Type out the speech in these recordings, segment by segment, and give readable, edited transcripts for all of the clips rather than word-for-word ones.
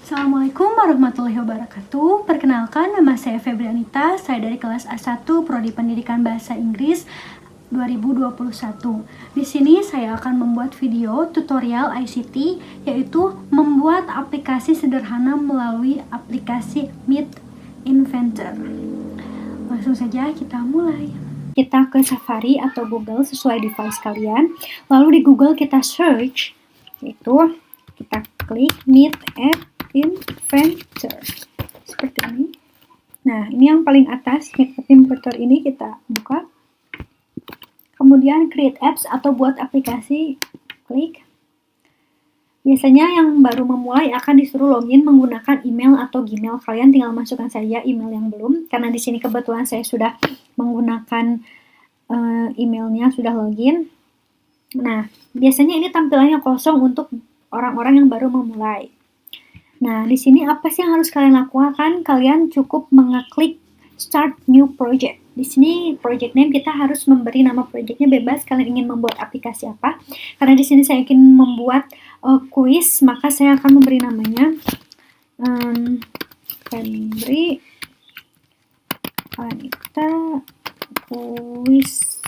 Assalamualaikum warahmatullahi wabarakatuh. Perkenalkan, nama saya Febrianita. Saya dari kelas A1 Prodi Pendidikan Bahasa Inggris 2021. Di sini saya akan membuat video tutorial ICT, yaitu membuat aplikasi sederhana melalui aplikasi Meet Inventor. Langsung saja kita mulai. Kita ke Safari atau Google sesuai device kalian. Lalu di Google kita search, yaitu kita klik Meet Inventor seperti ini. Nah, ini yang paling atas, Meet Inventor ini kita buka. Kemudian create apps atau buat aplikasi, klik. Biasanya yang baru memulai akan disuruh login menggunakan email atau Gmail. Kalian tinggal masukkan saja email yang belum, karena di sini kebetulan saya sudah menggunakan emailnya, sudah login. Nah, biasanya ini tampilannya kosong untuk orang-orang yang baru memulai. Nah, di sini apa sih yang harus kalian lakukan? Kalian cukup mengeklik Start New Project. Di sini project name kita harus memberi nama projectnya bebas. Kalian ingin membuat aplikasi apa? Karena di sini saya ingin membuat kuis, maka saya akan memberi namanya Febri Anita Kuis.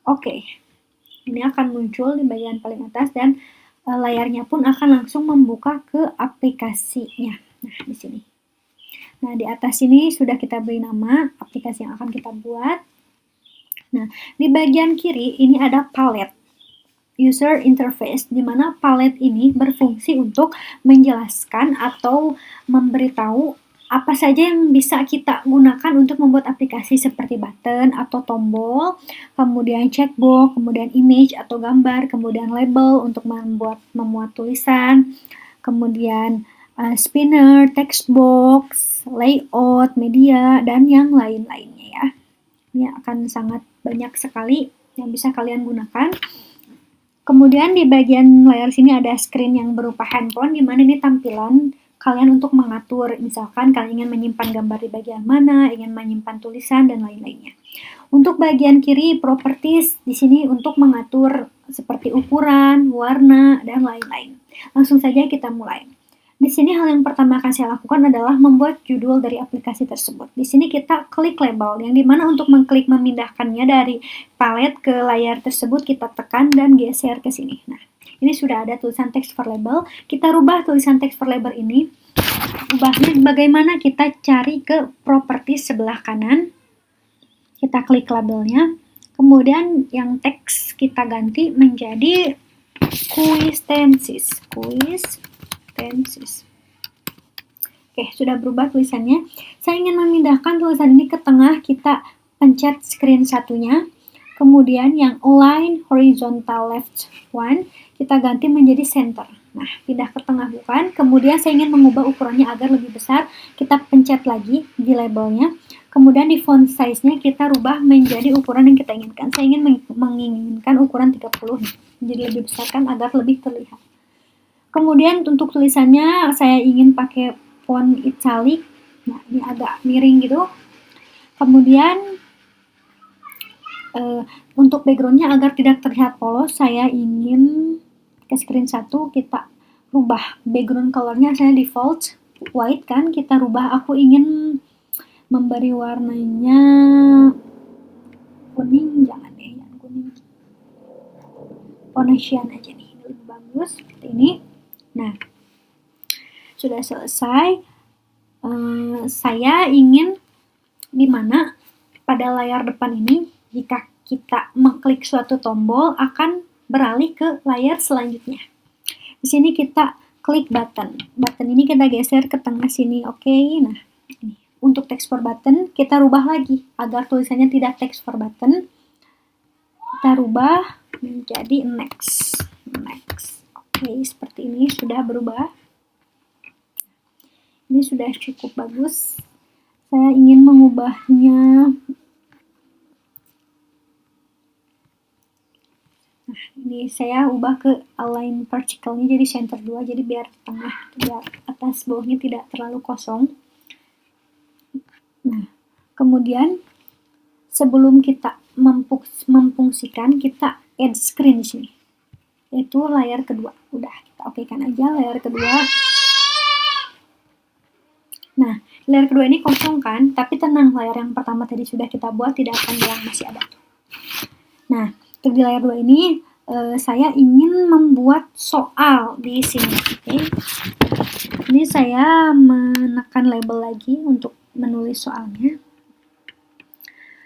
Oke. Ini akan muncul di bagian paling atas dan layarnya pun akan langsung membuka ke aplikasinya. Nah, di sini. Nah, di atas sini sudah kita beri nama aplikasi yang akan kita buat. Nah, di bagian kiri ini ada palette user interface, di mana palette ini berfungsi untuk menjelaskan atau memberitahu apa saja yang bisa kita gunakan untuk membuat aplikasi seperti button atau tombol, kemudian checkbox, kemudian image atau gambar, kemudian label untuk memuat tulisan, kemudian spinner, text box, layout, media, dan yang lain-lainnya ya. Ini akan sangat banyak sekali yang bisa kalian gunakan. Kemudian di bagian layar sini ada screen yang berupa handphone, di mana ini tampilan kalian untuk mengatur, misalkan kalian ingin menyimpan gambar di bagian mana, ingin menyimpan tulisan, dan lain-lainnya. Untuk bagian kiri, properties, di sini untuk mengatur seperti ukuran, warna, dan lain-lain. Langsung saja kita mulai. Di sini hal yang pertama akan saya lakukan adalah membuat judul dari aplikasi tersebut. Di sini kita klik label, yang dimana untuk mengklik memindahkannya dari palette ke layar tersebut kita tekan dan geser ke sini. Nah, ini sudah ada tulisan text for label. Kita rubah tulisan text for label ini. Ubahnya bagaimana? Kita cari ke properti sebelah kanan. Kita klik labelnya. Kemudian yang teks kita ganti menjadi Quistensis. Oke, sudah berubah tulisannya. Saya ingin memindahkan tulisan ini ke tengah. Kita pencet screen satunya. Kemudian yang align horizontal left one, kita ganti menjadi center. Nah, pindah ke tengah bukan. Kemudian saya ingin mengubah ukurannya agar lebih besar. Kita pencet lagi di labelnya. Kemudian di font size-nya kita rubah menjadi ukuran yang kita inginkan. Saya ingin menginginkan ukuran 30. Jadi lebih besar kan agar lebih terlihat. Kemudian untuk tulisannya saya ingin pakai font italic. Nah, ini agak miring gitu. Kemudian untuk backgroundnya agar tidak terlihat polos, saya ingin ke screen 1 kita rubah background colornya. Saya default white kan, kita rubah. Aku ingin memberi warnanya kuning, jangan kuning, Ponesian aja nih, lebih bagus seperti ini. Nah, sudah selesai. Saya ingin dimana pada layar depan ini, jika kita mengklik suatu tombol akan beralih ke layar selanjutnya. Di sini kita klik button. Button ini kita geser ke tengah sini. Oke, nah ini. Untuk text for button kita rubah lagi agar tulisannya tidak text for button. Kita rubah menjadi next. Oke, seperti ini sudah berubah. Ini sudah cukup bagus. Saya ingin mengubahnya. Nah, ini saya ubah ke align particle-nya jadi center 2, jadi biar tengah, biar atas bawahnya tidak terlalu kosong. Nah, kemudian sebelum kita memfungsikan, kita add screen di sini. yaitu layar kedua. Udah, kita okekan aja layar kedua. Nah, layar kedua ini kosong kan, tapi tenang, layar yang pertama tadi sudah kita buat, tidak akan hilang, masih ada tuh. Nah, untuk di layar 2 ini saya ingin membuat soal di sini. Oke. Ini saya menekan label lagi untuk menulis soalnya.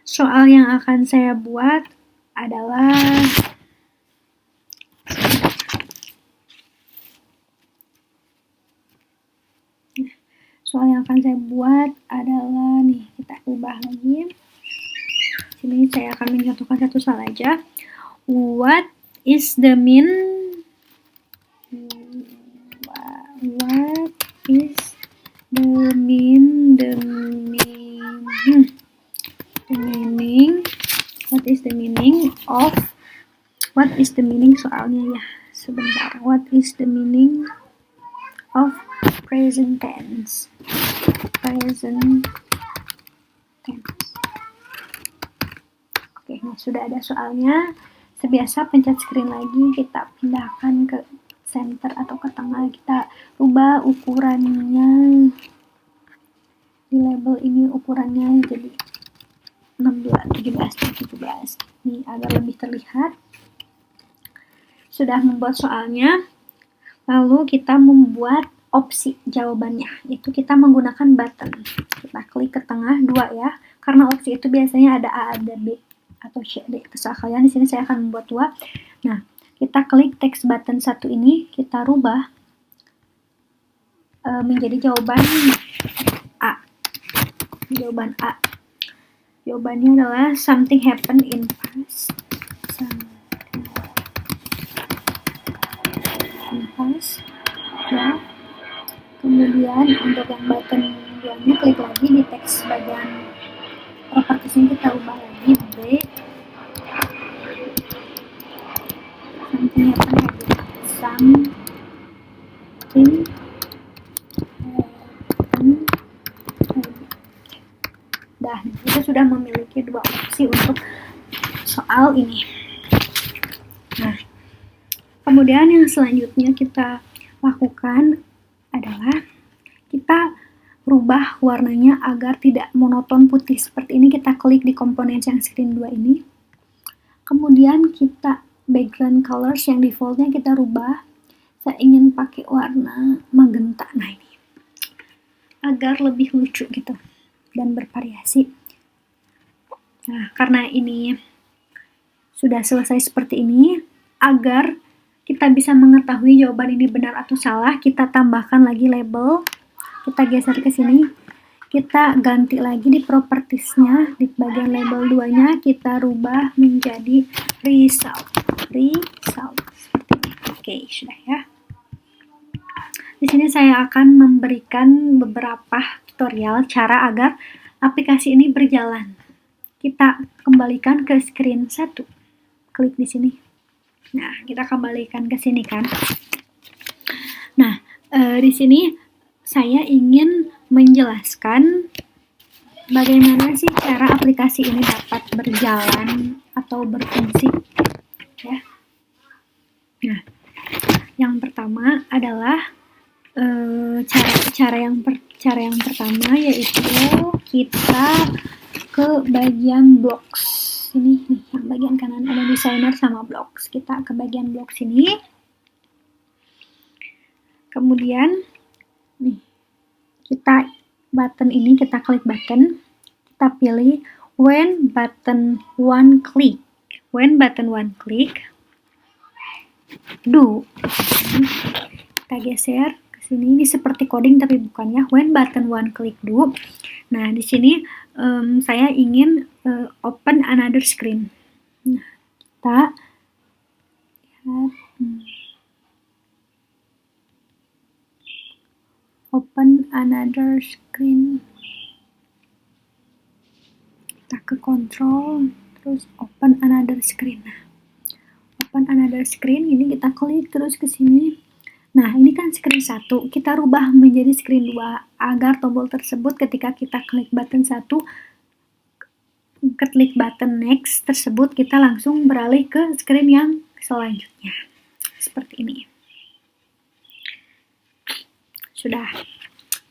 Soal yang akan saya buat adalah nih, kita ubah lagi. Sini saya akan mencontohkan satu soal aja. What is the meaning soalnya ya, sebentar. What is the meaning of present tense? Oke, nah sudah ada soalnya. Sebiasa pencet screen lagi, kita pindahkan ke center atau ke tengah, kita rubah ukurannya. Di label ini ukurannya jadi 16, 17. Ini agar lebih terlihat. Sudah membuat soalnya, lalu kita membuat opsi jawabannya. Itu kita menggunakan button. Kita klik ke tengah 2 ya, karena opsi itu biasanya ada A, ada B, atau C, D. Terserah kalian. Di sini saya akan membuat 2. Nah, kita klik text button 1 ini, kita rubah menjadi jawaban A. Jawaban A. Jawabannya adalah something happened in past. Ya. Kemudian untuk yang button 2-nya, klik lagi di teks bagian properties ini, kita ubah lagi B. Something happened. Dah, kita sudah memiliki 2 opsi untuk soal ini. Nah, kemudian yang selanjutnya kita lakukan adalah kita rubah warnanya agar tidak monoton putih. Seperti ini, kita klik di komponen yang screen 2 ini. Kemudian kita background colors yang defaultnya kita rubah. Saya ingin pakai warna magenta. Nah, ini agar lebih lucu gitu dan bervariasi. Nah, karena ini sudah selesai seperti ini, agar kita bisa mengetahui jawaban ini benar atau salah, kita tambahkan lagi label. Kita geser ke sini, kita ganti lagi di propertiesnya, di bagian label 2-nya kita rubah menjadi result. Seperti ini. Oke, sudah ya. Di sini saya akan memberikan beberapa tutorial cara agar aplikasi ini berjalan. Kita kembalikan ke screen 1. Klik di sini. Nah, kita kembalikan ke sini kan. Nah, di sini saya ingin menjelaskan bagaimana sih cara aplikasi ini dapat berjalan atau berfungsi. Ya. Nah, yang pertama adalah cara yang pertama yaitu kita ke bagian blocks. Ini nih, yang bagian kanan ada designer sama blocks. Kita ke bagian blocks ini. Kemudian nih, kita button ini, kita klik button, kita pilih when button one click do. Kita geser ke sini, ini seperti coding tapi bukan ya. When button one click do. Nah, di sini saya ingin open another screen. Nah, kita lihat, open another screen. Kita ke control, terus open another screen. Nah, open another screen ini kita klik terus ke sini. Nah, ini kan screen 1, kita rubah menjadi screen 2 agar tombol tersebut ketika kita klik button 1, klik button next tersebut, kita langsung beralih ke screen yang selanjutnya. seperti ini. Sudah.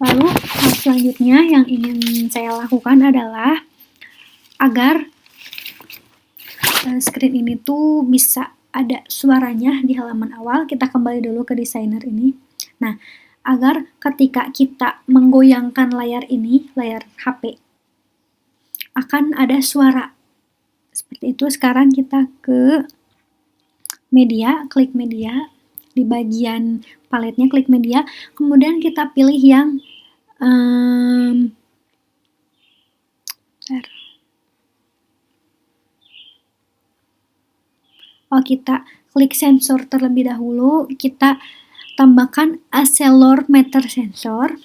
Lalu hal selanjutnya yang ingin saya lakukan adalah agar screen ini tuh bisa ada suaranya di halaman awal. Kita kembali dulu ke designer ini. Nah, agar ketika kita menggoyangkan layar ini, layar HP, akan ada suara. Seperti itu. Sekarang kita ke media, klik media. Di bagian paletnya klik media. Kemudian kita pilih yang kita klik sensor terlebih dahulu, kita tambahkan accelerometer sensor.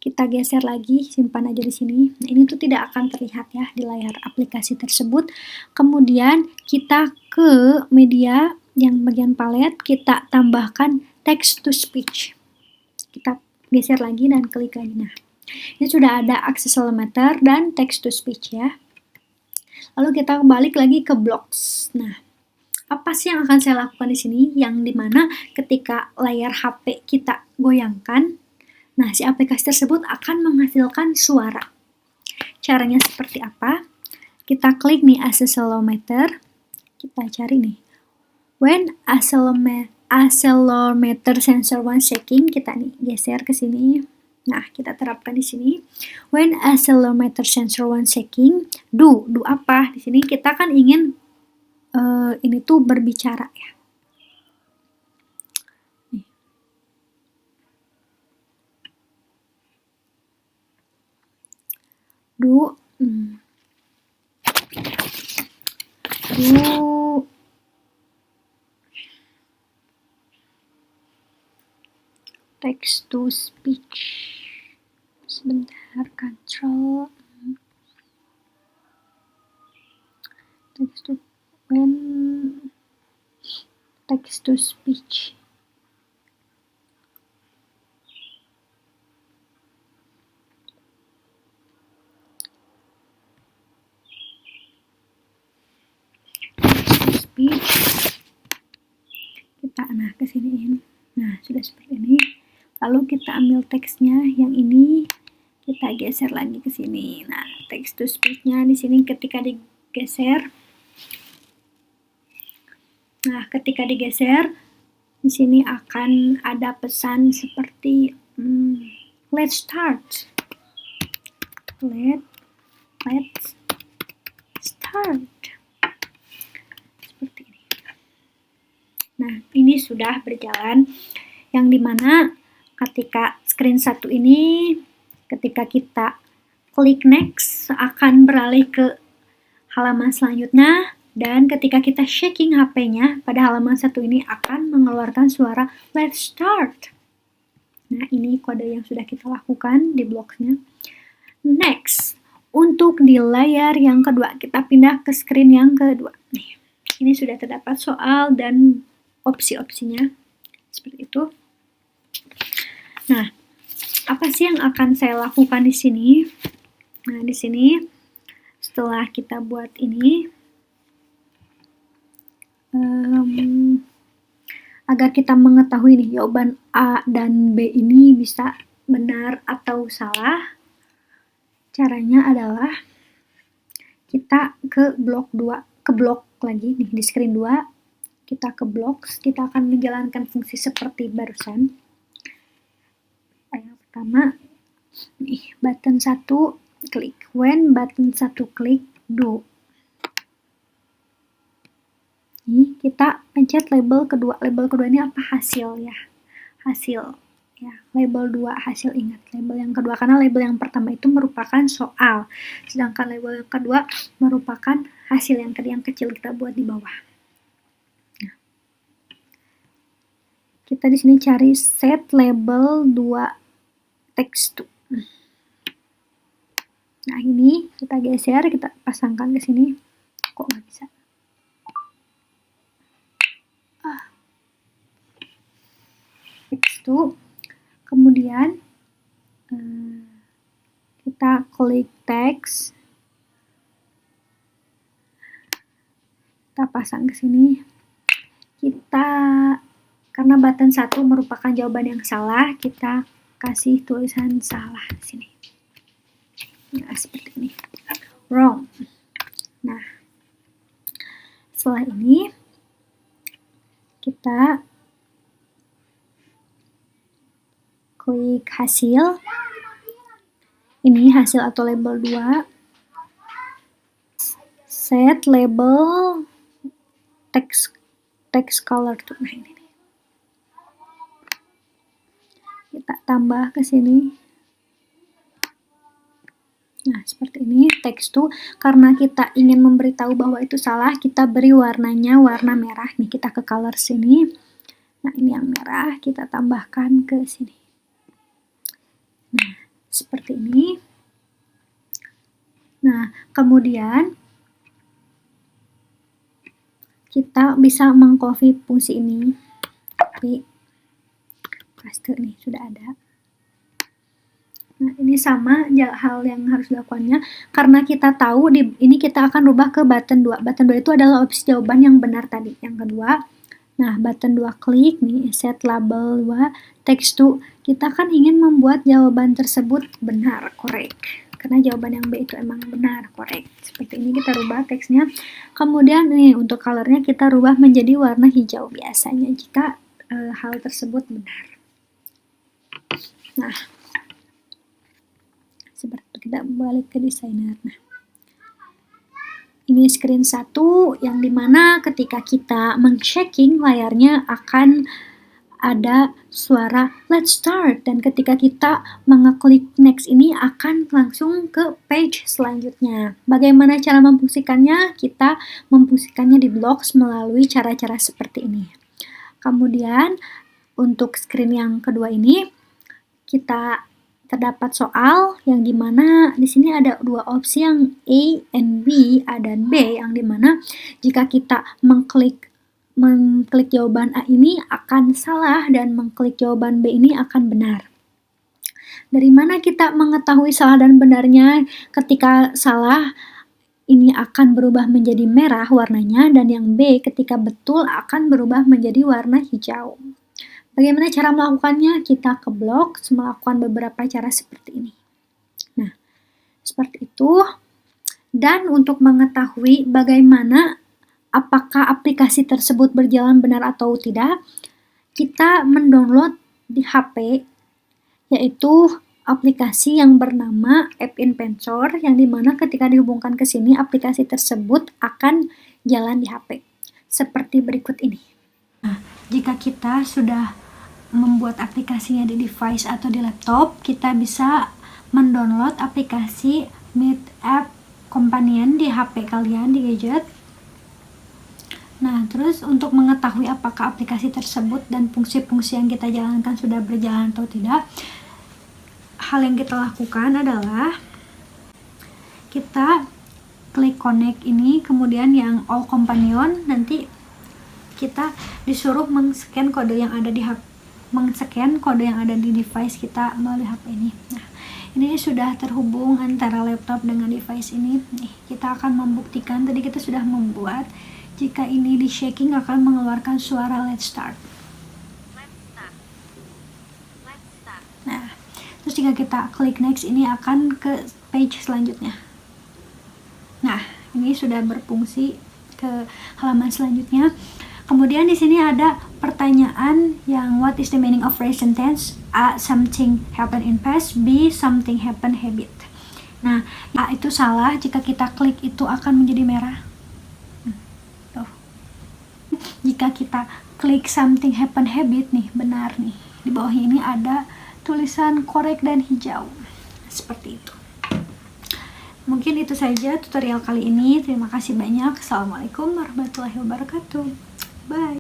Kita geser lagi, simpan aja di sini. Nah, ini tuh tidak akan terlihat ya di layar aplikasi tersebut. Kemudian kita ke media yang bagian palet, kita tambahkan text to speech. Kita geser lagi dan klik lagi. Nah, ini sudah ada accelerometer dan text to speech ya. Lalu kita balik lagi ke blocks. Nah, apa sih yang akan saya lakukan di sini? Yang dimana ketika layar HP kita goyangkan, nah si aplikasi tersebut akan menghasilkan suara. Caranya seperti apa? Kita klik nih accelerometer, kita cari nih. When accelerometer sensor one shaking, kita nih geser ke sini. Nah, kita terapkan di sini. When accelerometer sensor one shaking, do apa? Di sini kita kan ingin ini tuh berbicara ya. Nih. Do text to speech. Sebentar, control text to speech. Kita kesiniin. Nah, sudah seperti ini. Lalu kita ambil teksnya yang ini, kita geser lagi ke sini. Nah, text to speech-nya di sini ketika digeser. Nah, ketika digeser, di sini akan ada pesan seperti let's start. Let's start. Seperti ini. Nah, ini sudah berjalan, yang dimana ketika screen 1 ini, ketika kita klik next, akan beralih ke halaman selanjutnya, dan ketika kita shaking HP-nya pada halaman 1 ini akan mengeluarkan suara let's start. Nah, ini kode yang sudah kita lakukan di bloknya. Next, untuk di layar yang kedua, kita pindah ke screen yang kedua. Nih, ini sudah terdapat soal dan opsi-opsinya. Seperti itu. Nah, apa sih yang akan saya lakukan di sini? Nah, di sini setelah kita buat ini, agar kita mengetahui nih jawaban A dan B ini bisa benar atau salah, caranya adalah kita ke blok 2, ke blok lagi nih di screen 2, kita ke blocks, kita akan menjalankan fungsi seperti barusan. Yang pertama, nih button 1 klik, when button 1 klik, do. Nih, kita pencet label kedua. Label kedua ini apa? Hasil ya. Hasil. Ya, label 2 hasil, ingat. Label yang kedua, karena label yang pertama itu merupakan soal. Sedangkan label yang kedua merupakan hasil yang tadi yang kecil kita buat di bawah. Nah, kita di sini cari set label 2 text to. Nah, ini kita geser, kita pasangkan ke sini. Kok nggak bisa? Text to. Kemudian kita klik teks, kita pasang ke sini. kita, karena button 1 merupakan jawaban yang salah, kita kasih tulisan salah di sini. Nah, seperti ini. Wrong. Nah, setelah ini kita klik hasil. Ini hasil atau label 2. Set label text color tuh. Nah, ini. Kita tambah ke sini. Nah, seperti ini. Text to, karena kita ingin memberitahu bahwa itu salah, kita beri warnanya warna merah. Nih, kita ke color sini. Nah, ini yang merah, kita tambahkan ke sini. Nah, seperti ini. Nah, kemudian kita bisa mengcopy fungsi ini. Copy. Paste nih, sudah ada. Nah, ini sama hal yang harus dilakukannya, karena kita tahu ini kita akan rubah ke button 2. Button 2 itu adalah opsi jawaban yang benar tadi. Yang kedua, nah button 2 klik nih, set label 2, text to. Kita kan ingin membuat jawaban tersebut benar, correct. Karena jawaban yang B itu emang benar, correct. Seperti ini kita rubah teksnya. Kemudian nih untuk colornya kita rubah menjadi warna hijau biasanya jika hal tersebut benar. Nah, seperti itu, kita balik ke desainer. Nah, ini screen 1 yang dimana ketika kita men-checking layarnya akan ada suara let's start, dan ketika kita mengeklik next ini akan langsung ke page selanjutnya. Bagaimana cara memfungsikannya? Kita memfungsikannya di Blocks melalui cara-cara seperti ini. Kemudian untuk screen yang kedua ini kita terdapat soal yang dimana di sini ada dua opsi yang A and B, A dan B, yang dimana jika kita mengklik jawaban A ini akan salah dan mengklik jawaban B ini akan benar. Dari mana kita mengetahui salah dan benarnya? Ketika salah ini akan berubah menjadi merah warnanya, dan yang B ketika betul akan berubah menjadi warna hijau. Bagaimana cara melakukannya? Kita ke Blocks, melakukan beberapa cara seperti ini. Nah, seperti itu. Dan untuk mengetahui bagaimana apakah aplikasi tersebut berjalan benar atau tidak, kita mendownload di HP, yaitu aplikasi yang bernama App Inventor, yang dimana ketika dihubungkan ke sini, aplikasi tersebut akan jalan di HP. Seperti berikut ini. Nah, jika kita sudah membuat aplikasinya di device atau di laptop, kita bisa mendownload aplikasi Meet App Companion di HP kalian, di gadget. Nah, terus untuk mengetahui apakah aplikasi tersebut dan fungsi-fungsi yang kita jalankan sudah berjalan atau tidak, hal yang kita lakukan adalah kita klik connect ini, kemudian yang all companion, nanti kita disuruh men-scan kode yang ada di HP, men-scan kode yang ada di device kita melalui HP ini. Nah, ini sudah terhubung antara laptop dengan device ini. Nih, kita akan membuktikan, tadi kita sudah membuat, jika ini di shaking akan mengeluarkan suara let's start. Nah, terus jika kita klik next ini akan ke page selanjutnya. Nah, ini sudah berfungsi ke halaman selanjutnya. Kemudian di sini ada pertanyaan yang what is the meaning of present tense? A. Something happen in past. B. Something happen habit. Nah, A itu salah, jika kita klik itu akan menjadi merah. Tuh. Jika kita klik something happen habit nih, benar nih. Di bawahnya ini ada tulisan correct dan hijau. Seperti itu. Mungkin itu saja tutorial kali ini. Terima kasih banyak. Assalamualaikum warahmatullahi wabarakatuh. Bye.